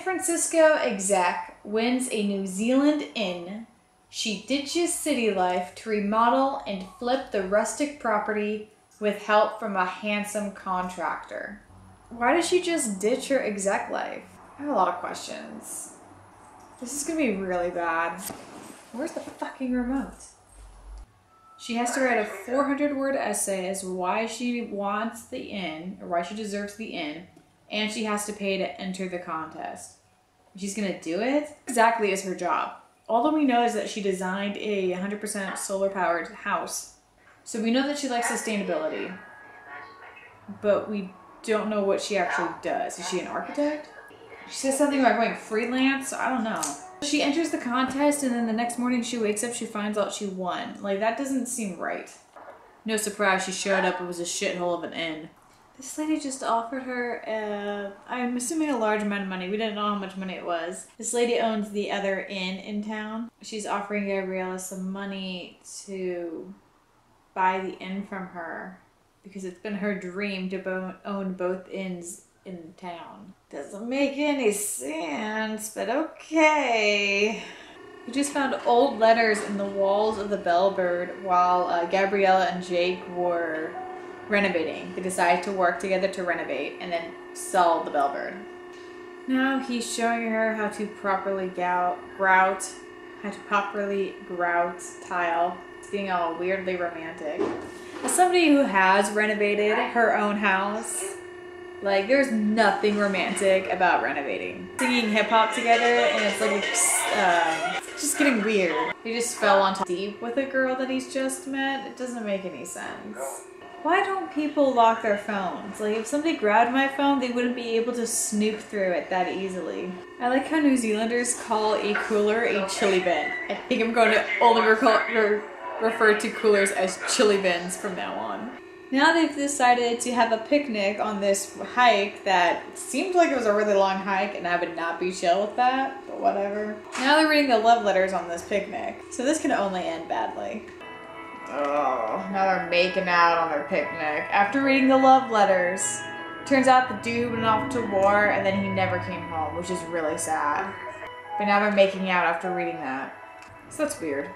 San Francisco exec wins a New Zealand inn. She ditches city life to remodel and flip the rustic property with help from a handsome contractor. Why does she just ditch her exec life? I have a lot of questions. This is gonna be really bad. Where's the fucking remote? She has to write a 400-word essay as to why she wants the inn, or why she deserves the inn, and she has to pay to enter the contest. She's gonna do it? Exactly is her job. All that we know is that she designed a 100% solar-powered house. So we know that she likes sustainability, but we don't know what she actually does. Is she an architect? She says something about going freelance, so I don't know. She enters the contest and then the next morning she wakes up, she finds out she won. Like, that doesn't seem right. No surprise, she showed up, it was a shithole of an inn. This lady just offered her, I'm assuming a large amount of money. We didn't know how much money it was. This lady owns the other inn in town. She's offering Gabriella some money to buy the inn from her because it's been her dream to own both inns in town. Doesn't make any sense, but okay. We just found old letters in the walls of the Bellbird while Gabriella and Jake were renovating. They decided to work together to renovate and then sell the Bellbird. Now he's showing her how to properly grout tile. It's getting all weirdly romantic. As somebody who has renovated her own house, like, there's nothing romantic about renovating. Singing hip hop together and it's like, it's just getting weird. He just fell on top deep with a girl that he's just met. It doesn't make any sense. Why don't people lock their phones? Like, if somebody grabbed my phone, they wouldn't be able to snoop through it that easily. I like how New Zealanders call a cooler a chili bin. I think I'm going to only refer to coolers as chili bins from now on. Now they've decided to have a picnic on this hike that seemed like it was a really long hike and I would not be chill with that, but whatever. Now they're reading the love letters on this picnic, so this can only end badly. Oh, now they're making out on their picnic. After reading the love letters, turns out the dude went off to war and then he never came home, which is really sad. But now they're making out after reading that. So that's weird.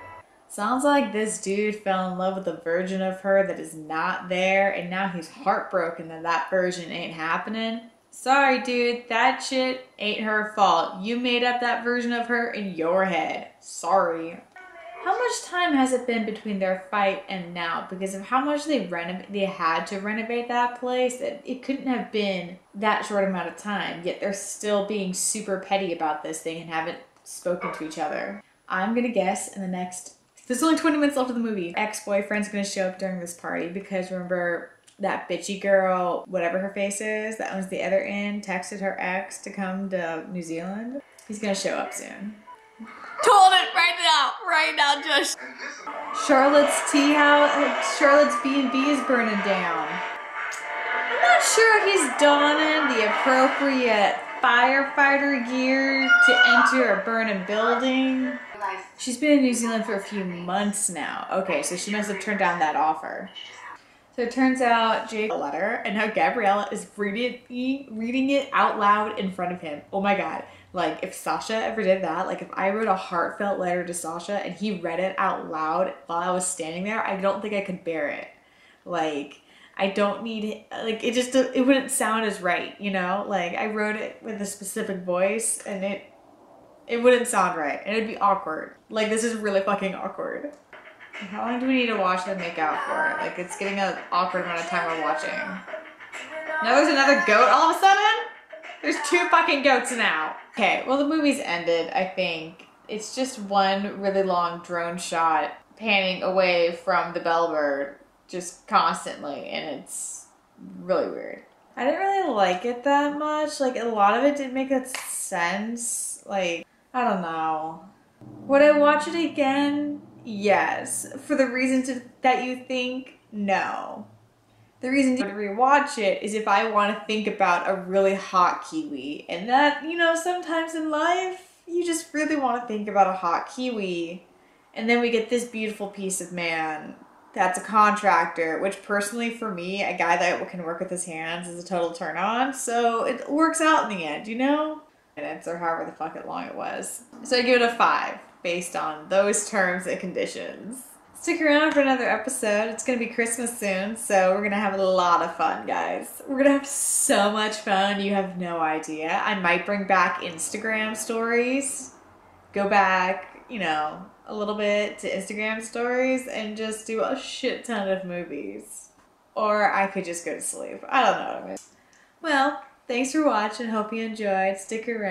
Sounds like this dude fell in love with a version of her that is not there, and now he's heartbroken that that version ain't happening. Sorry, dude, that shit ain't her fault. You made up that version of her in your head. Sorry. How much time has it been between their fight and now? Because of how much they had to renovate that place, it couldn't have been that short amount of time, yet they're still being super petty about this thing and haven't spoken to each other. I'm gonna guess in the next... There's only 20 minutes left of the movie. Ex-boyfriend's gonna show up during this party because remember that bitchy girl, whatever her face is, that owns the other inn, texted her ex to come to New Zealand. He's gonna show up soon. Told it right now, just. Charlotte's tea house, Charlotte's B&B is burning down. I'm not sure he's donning the appropriate firefighter gear to enter a burning building. She's been in New Zealand for a few months now. Okay, so she must have turned down that offer. So it turns out Jake got a letter, and now Gabriella is reading it out loud in front of him. Oh my god. Like, if Sasha ever did that, like if I wrote a heartfelt letter to Sasha and he read it out loud while I was standing there, I don't think I could bear it. Like, I don't need, like, it wouldn't sound as right, you know? Like, I wrote it with a specific voice and it wouldn't sound right, and it'd be awkward. Like, this is really fucking awkward. How long do we need to watch them make out for? Like, it's getting an awkward amount of time we're watching. Now there's another goat all of a sudden? There's 2 fucking goats now. Okay, well the movie's ended, I think. It's just one really long drone shot panning away from the Bellbird just constantly, and it's really weird. I didn't really like it that much. Like, a lot of it didn't make sense. Like, I don't know. Would I watch it again? Yes. For the reasons that you think? No. The reason to rewatch it is if I want to think about a really hot Kiwi. And that, you know, sometimes in life, you just really want to think about a hot Kiwi. And then we get this beautiful piece of man that's a contractor, which personally for me, a guy that can work with his hands is a total turn on. So it works out in the end, you know? minutes or however the fuck long it was. So I give it a 5 based on those terms and conditions. Stick around for another episode. It's gonna be Christmas soon, so we're gonna have a lot of fun, guys. We're gonna have so much fun, you have no idea. I might bring back Instagram stories, go back, you know, a little bit to Instagram stories and just do a shit ton of movies. Or I could just go to sleep. I don't know what I'm gonna do. Well, thanks for watching. Hope you enjoyed. Stick around.